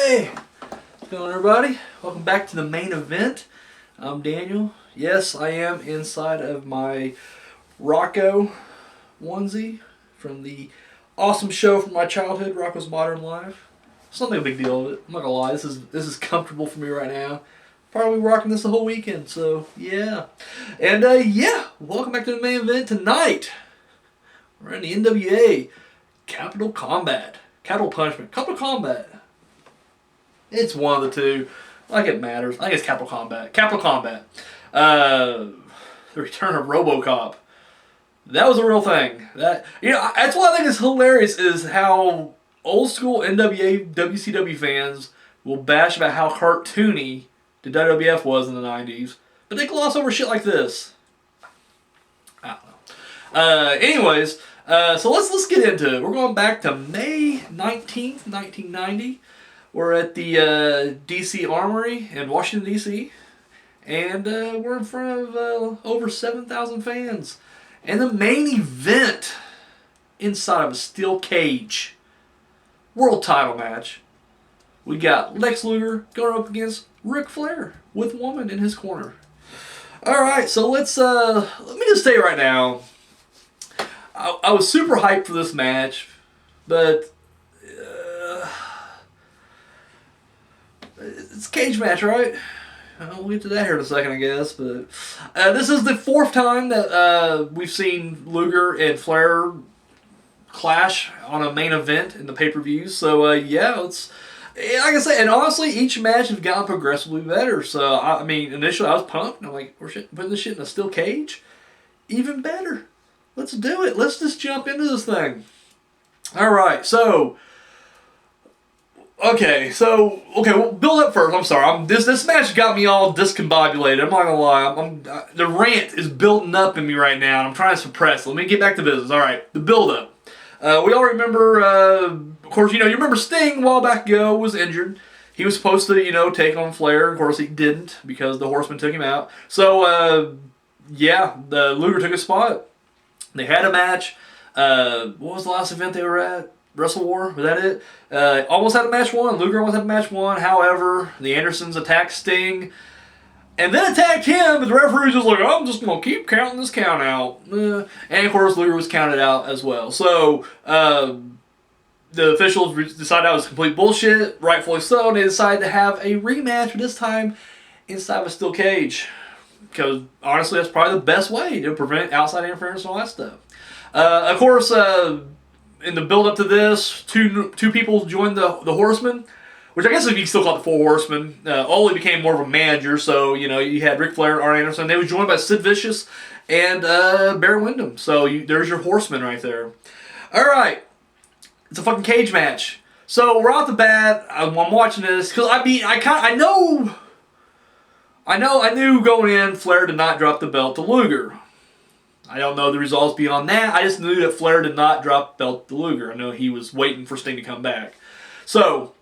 Hey! What's going on, everybody? Welcome back to the main event. I'm Daniel. Yes, I am inside of my Rocco onesie from the awesome show from my childhood, Rocco's Modern Life. It's not a big deal of it. I'm not gonna lie, this is comfortable for me right now. Probably rocking this the whole weekend, so yeah. And welcome back to the main event tonight. We're in the NWA Capital Combat. Capital Punishment. Capital Combat. It's one of the two. Like it matters. I think it's Capital Combat. Capital Combat. The return of RoboCop. That was a real thing. That's what I think is hilarious is how old school NWA WCW fans will bash about how cartoony the WWF was in the 90s, but they gloss over shit like this. I don't know. Anyways, so let's get into it. We're going back to May 19th, 1990. We're at the DC Armory in Washington, D.C. And we're in front of over 7,000 fans. And the main event inside of a steel cage world title match. We got Lex Luger going up against Ric Flair with Woman in his corner. Alright, so let me just say right now, I was super hyped for this match, but it's a cage match, right? We'll get to that here in a second, I guess. But this is the fourth time that we've seen Luger and Flair clash on a main event in the pay-per-views. So it's like I said, and honestly, each match has gotten progressively better. So I mean, initially I was pumped. I'm like, we're putting this shit in a steel cage, even better. Let's do it. Let's just jump into this thing. All right, so. We'll build up first. I'm sorry. This match got me all discombobulated. I'm not gonna lie. The rant is building up in me right now, and I'm trying to suppress it. Let me get back to business. All right, the build up. We all remember. Of course, you remember Sting a while back ago was injured. He was supposed to, take on Flair. Of course, he didn't because the Horseman took him out. So, the Luger took his spot. They had a match. What was the last event they were at? Wrestle War, was that it? Almost had a match won. Luger almost had a match won. However, the Andersons attacked Sting and then attacked him, but the referee was just like, I'm just going to keep counting this count out. And of course, Luger was counted out as well. So, the officials decided that was complete bullshit, rightfully so, and they decided to have a rematch, but this time inside of a steel cage. Because, honestly, that's probably the best way to prevent outside interference and all that stuff. Of course, in the build up to this, two people joined the Horsemen, which I guess if you still call it the Four Horsemen. Ole became more of a manager, so you had Ric Flair and Arn Anderson. They were joined by Sid Vicious and Barry Windham. So there's your Horsemen right there. All right, it's a fucking cage match. So right off the bat, I'm watching this because I knew going in Flair did not drop the belt to Luger. I don't know the results beyond that. I just knew that Flair did not drop the belt to Luger. I know he was waiting for Sting to come back. So,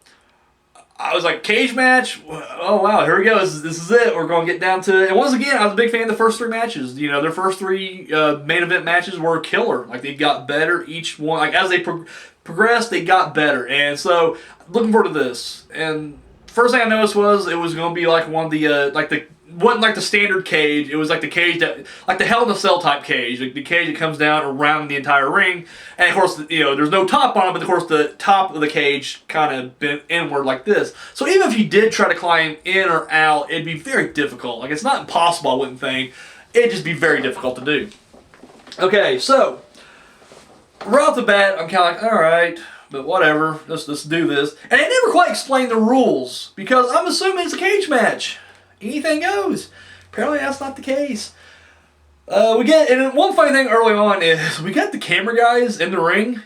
I was like, cage match? Oh, wow, here we go. This is it. We're going to get down to it. And once again, I was a big fan of the first three matches. Their first three main event matches were killer. Like, they got better each one. Like, as they progressed, they got better. And so, looking forward to this. And first thing I noticed was it was going to be like one of the, wasn't like the standard cage. It was like the cage like the Hell in a Cell type cage, like the cage that comes down around the entire ring. And of course, there's no top on it, but of course the top of the cage kind of bent inward like this. So even if you did try to climb in or out, it'd be very difficult. Like it's not impossible, I wouldn't think. It'd just be very difficult to do. Okay, so right off the bat, I'm kind of like, all right, but whatever, let's do this. And they never quite explained the rules because I'm assuming it's a cage match. Anything goes. Apparently that's not the case. And one funny thing early on is we got the camera guys in the ring,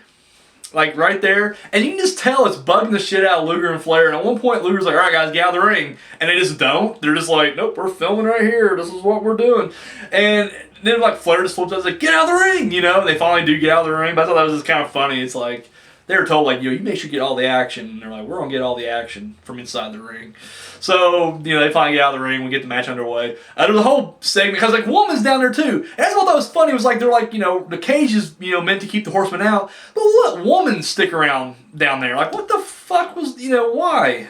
like right there, and you can just tell it's bugging the shit out of Luger and Flair. And at one point, Luger's like, all right, guys, get out of the ring. And they just don't. They're just like, nope, we're filming right here. This is what we're doing. And then like Flair just flips out and like, get out of the ring, And they finally do get out of the ring. But I thought that was just kind of funny. It's like, they were told, like, you make sure you get all the action. And they're like, we're going to get all the action from inside the ring. So, they finally get out of the ring. We get the match underway. There's a whole segment, because, like, Woman's down there, too. And that's what I thought was funny. It was like, they're like, the cage is, meant to keep the Horsemen out. But let Woman stick around down there. Like, what the fuck was, why?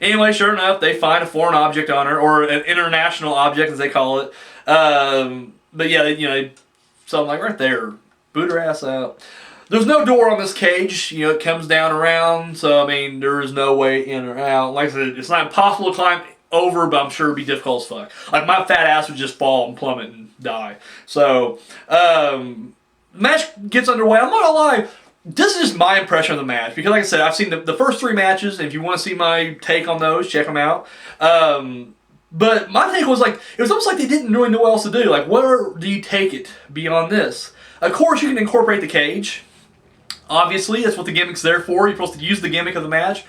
Anyway, sure enough, they find a foreign object on her, or an international object as they call it. But yeah, so I'm like, right there, boot her ass out. There's no door on this cage. It comes down around, so I mean, there is no way in or out. Like I said, it's not impossible to climb over, but I'm sure it'd be difficult as fuck. Like my fat ass would just fall and plummet and die. So, match gets underway. I'm not gonna lie, this is just my impression of the match because, like I said, I've seen the first 3 matches, and if you want to see my take on those, check them out. But my take was like, it was almost like they didn't really know what else to do. Like, where do you take it beyond this? Of course, you can incorporate the cage. Obviously, that's what the gimmick's there for. You're supposed to use the gimmick of the match.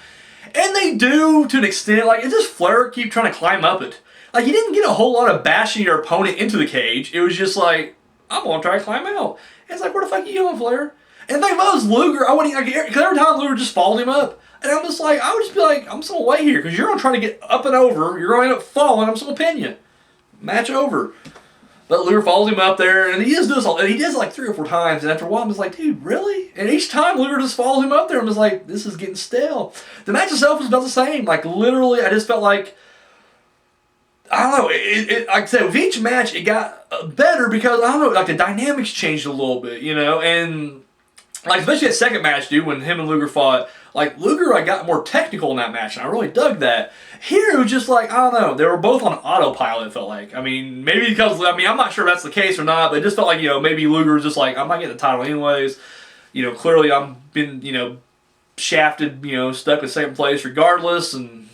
And they do, to an extent. Like, it's just Flair keep trying to climb up it. Like, you didn't get a whole lot of bashing your opponent into the cage. It was just like, I'm going to try to climb out. And it's like, where the fuck are you going, Flair? And the thing was, Luger, I wouldn't, because every time Luger just followed him up. And I'm just like, I would just be like, I'm just going to wait here, because you're going to try to get up and over. You're going to end up falling. I'm just going to pin you. Match over. But Luger follows him up there, and he does it like 3 or 4 times. And after a while, I'm just like, dude, really? And each time Luger just follows him up there, I'm just like, this is getting stale. The match itself was about the same. Like, literally, I just felt like, I don't know, like I said, with each match, it got better because, I don't know, like the dynamics changed a little bit, and like, especially that second match, dude, when him and Luger fought, like, Luger, I got more technical in that match, and I really dug that. Here, it was just like, I don't know, they were both on autopilot, it felt like. I mean, maybe because, I'm not sure if that's the case or not, but it just felt like, maybe Luger was just like, I'm not getting the title anyways. Clearly I'm been, shafted, stuck in the same place regardless, and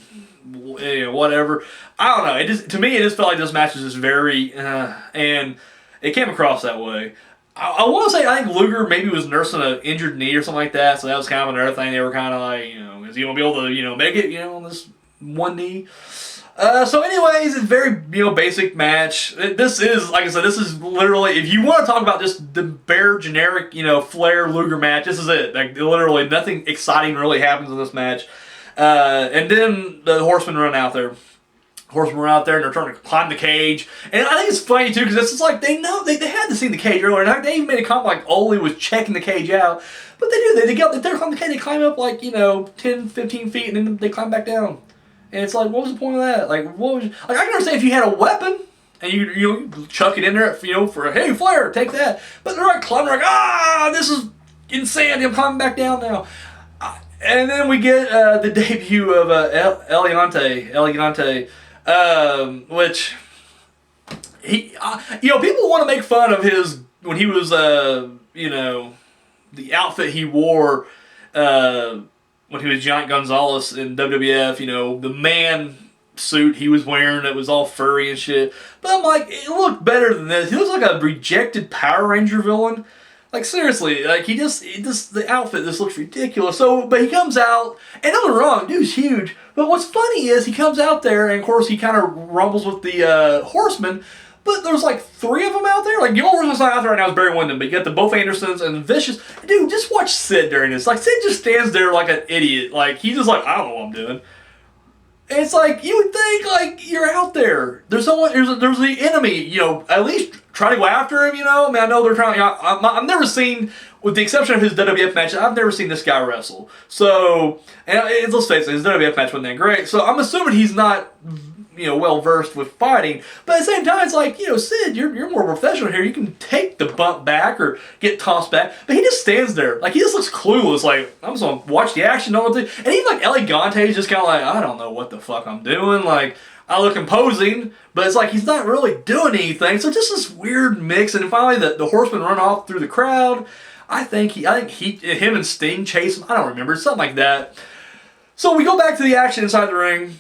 whatever. I don't know. To me, it just felt like this match was just very, and it came across that way. I want to say I think Luger maybe was nursing an injured knee or something like that, so that was kind of another thing. They were kind of like, is he going to be able to, make it, on this one knee? So anyways, it's a very, basic match. This is, like I said, this is literally, if you want to talk about just the bare generic, Flair Luger match, this is it. Like, literally nothing exciting really happens in this match. And then the Horsemen run out there. Horsemen were out there and they're trying to climb the cage. And I think it's funny too because it's just like they know they had to see the cage earlier. And they even made a comment like Ole was checking the cage out. But they do. They're climbing the cage. They climb up like 10, 15 feet and then they climb back down. And it's like, what was the point of that? Like, what was like? I can understand if you had a weapon and you chuck it in there, for hey Flair, take that. But they're like climbing like this is insanity. I'm climbing back down now. And then we get the debut of Elegante. Which he, people want to make fun of his when he was, the outfit he wore, when he was Giant Gonzalez in WWF. The man suit he was wearing that was all furry and shit. But I'm like, it looked better than this. He looks like a rejected Power Ranger villain. Like, seriously, like, the outfit just looks ridiculous. So, but he comes out, and don't get me wrong, dude's huge. But what's funny is he comes out there, and of course he kind of rumbles with the Horsemen, but there's like 3 of them out there. Like, the only person that's not out there right now is Barry Windham, but you got the both Andersons and Vicious. Dude, just watch Sid during this. Like, Sid just stands there like an idiot. Like, he's just like, I don't know what I'm doing. And it's like, you would think, like, you're out there. There's the enemy, at least try to go after him, I mean, I know they're trying, I've never seen, with the exception of his WWF match, I've never seen this guy wrestle. So, and let's face it, his WWF match wasn't that great. So I'm assuming he's not, well versed with fighting. But at the same time, it's like, Sid, you're more professional here. You can take the bump back or get tossed back. But he just stands there. Like, he just looks clueless. Like, I'm just going to watch the action. And even like Elegante is just kind of like, I don't know what the fuck I'm doing. Like, I look imposing, but it's like he's not really doing anything. So just this weird mix. And finally, the Horsemen run off through the crowd. I think him and Sting chase him. I don't remember. Something like that. So we go back to the action inside the ring.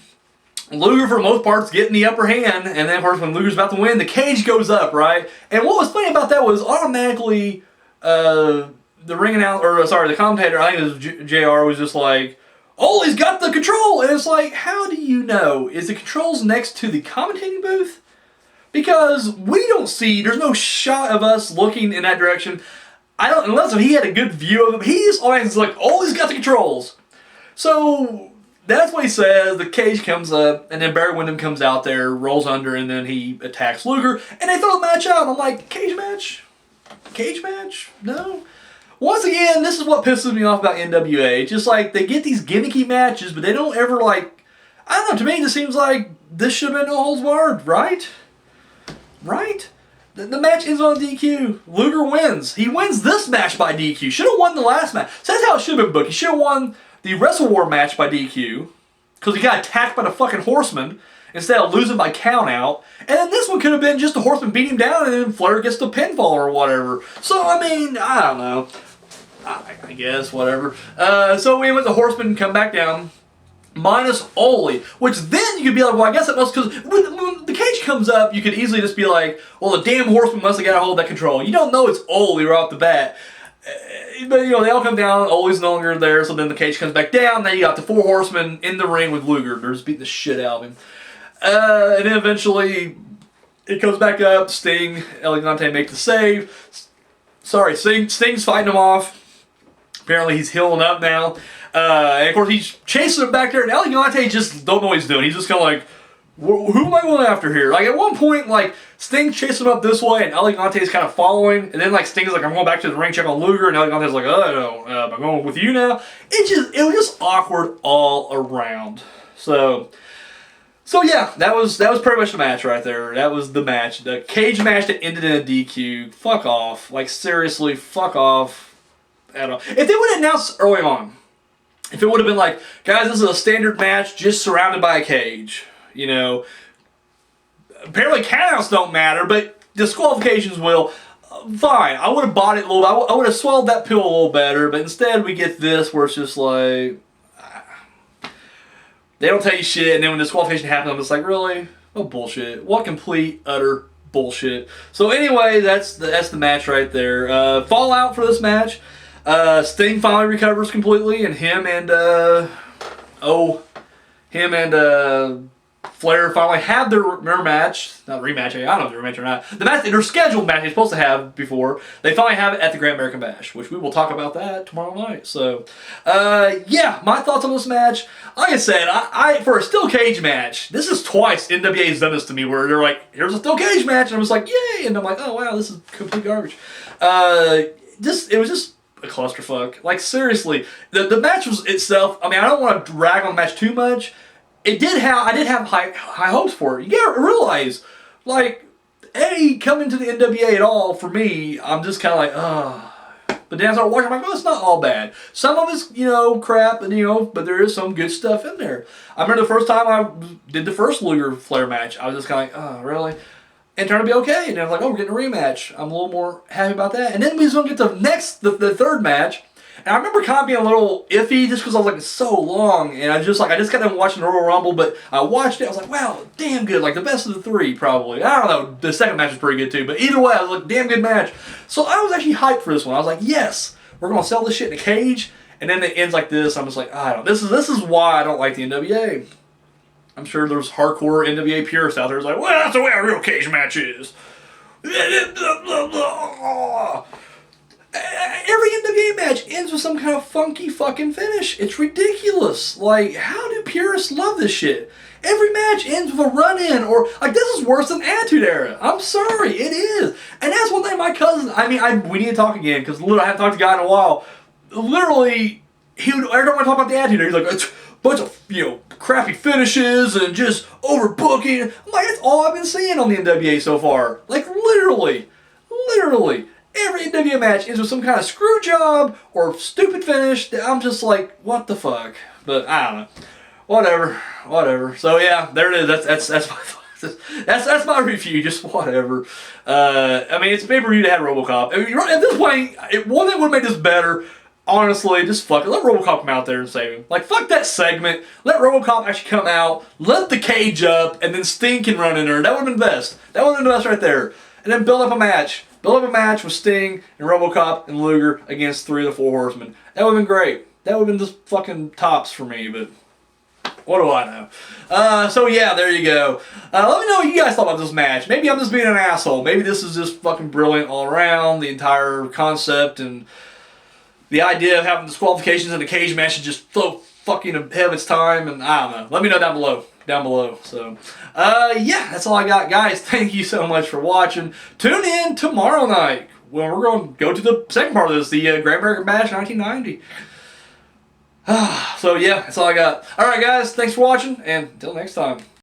Luger, for the most part, is getting the upper hand, and then, of course, when Luger's about to win, the cage goes up, right? And what was funny about that was automatically the commentator, I think it was JR, was just like, oh, he's got the control! And it's like, how do you know? Is the controls next to the commentating booth? Because we don't see, there's no shot of us looking in that direction. Unless he had a good view of him, he's always like, oh, he's got the controls. So that's what he says. The cage comes up, and then Barry Windham comes out there, rolls under, and then he attacks Luger, and they throw the match out. And I'm like, cage match? Cage match? No. Once again, this is what pisses me off about NWA. It's just like, they get these gimmicky matches, but they don't ever, like, I don't know, to me it just seems like this should have been no holds barred, right? Right? The match ends on DQ. Luger wins. He wins this match by DQ. Should have won the last match. So that's how it should have been booked. He should have won the Wrestle War match by DQ because he got attacked by the fucking Horseman instead of losing by count out. And then this one could have been just the Horseman beat him down and then Flair gets the pinfall or whatever. So, I mean, I don't know. I guess, whatever. So we went the Horseman come back down. Minus Ole, which then you could be like, well, I guess it must, because when the cage comes up, you could easily just be like, well, the damn Horseman must have got a hold of that control. You don't know it's Ole right off the bat. But, you know, they all come down, Ole's no longer there, so then the cage comes back down, then you got the 4 Horsemen in the ring with Luger. They're just beating the shit out of him. And then eventually, it comes back up, Sting, Elegante make the save. Sorry, Sting's fighting him off. Apparently he's healing up now. And of course he's chasing him back there, and Elegante just don't know what he's doing. He's just kind of like, who am I going after here? Like at one point, like Sting's chasing him up this way, and Elegante's kind of following, and then like Sting's like, I'm going back to the ring, check on Luger, and Elegante's like, oh, am I going with you now? It was just awkward all around. So yeah, that was pretty much the match right there. That was the match, the cage match that ended in a DQ. Fuck off, like seriously, fuck off. At all. If they would have announced early on. If it would have been like, guys, this is a standard match just surrounded by a cage, you know. Apparently countouts don't matter, but disqualifications will. Fine, I would have bought it a little bit. I would have swallowed that pill a little better, but instead we get this where it's just like, they don't tell you shit, and then when disqualification happens, I'm just like, really? Oh, bullshit. What complete, utter bullshit. So anyway, that's the match right there. Fallout for this match. Sting finally recovers completely, and him and Flair finally have their rematch. Not rematch, I don't know if they're rematch or not. The match, their scheduled match they're supposed to have before. They finally have it at the Great American Bash, which we will talk about that tomorrow night. So, yeah, my thoughts on this match. Like I said, I for a steel cage match, this is twice NWA's done this to me where they're like, here's a steel cage match, and I was like, yay, and I'm like, oh wow, this is complete garbage. It was just a clusterfuck. Like seriously, the match was itself. I mean, I don't want to drag on the match too much. I did have high hopes for it. You gotta realize, like, coming to the NWA at all for me, I'm just kind of like, But then I started watching, I'm like, oh, it's not all bad. Some of it's, you know, crap, and but there is some good stuff in there. I remember the first time I did the first Luger Flair match, I was just kind of like, oh, really? And it turned to be okay. And I was like, oh, we're getting a rematch. I'm a little more happy about that. And then we was going to get the third match. And I remember kind of being a little iffy just because I was like, it's so long. And I just got done watching the Royal Rumble, but I watched it. I was like, wow, damn good. Like the best of the 3, probably. I don't know. The second match was pretty good too. But either way, I was like, damn good match. So I was actually hyped for this one. I was like, yes, we're going to sell this shit in a cage. And then it ends like this. I'm just like, this is why I don't like the NWA. I'm sure there's hardcore NWA purists out there who's like, well, that's the way a real cage match is. Every NWA match ends with some kind of funky fucking finish. It's ridiculous. Like, how do purists love this shit? Every match ends with a run-in, or, like, this is worse than Attitude Era. I'm sorry, it is. And that's one thing my cousin, we need to talk again, because literally I haven't talked to a guy in a while. Literally, every time I talk about the Attitude Era, he's like, it's a bunch of, crappy finishes and just overbooking. I'm like, that's all I've been seeing on the NWA so far. Like, literally, every NWA match ends with some kind of screw job or stupid finish that I'm just like, what the fuck? But I don't know. Whatever. So yeah, there it is. That's my thoughts. That's my review. Just whatever. It's a pay-per-view that had RoboCop. At this point, one thing would make this better. Honestly, just fuck it. Let RoboCop come out there and save him. Like, fuck that segment. Let RoboCop actually come out. Let the cage up, and then Sting can run in there. That would have been best. That would have been the best right there. And then build up a match. Build up a match with Sting and RoboCop and Luger against 3 of the 4 Horsemen. That would have been great. That would have been just fucking tops for me, but what do I know? So yeah, there you go. Let me know what you guys thought about this match. Maybe I'm just being an asshole. Maybe this is just fucking brilliant all around. The entire concept and the idea of having disqualifications in a cage match is just so fucking ahead of its time, and I don't know. Let me know down below. So, yeah, that's all I got, guys. Thank you so much for watching. Tune in tomorrow night when we're going to go to the second part of this, the Great American Bash 1990. So yeah, that's all I got. All right, guys, thanks for watching, and until next time.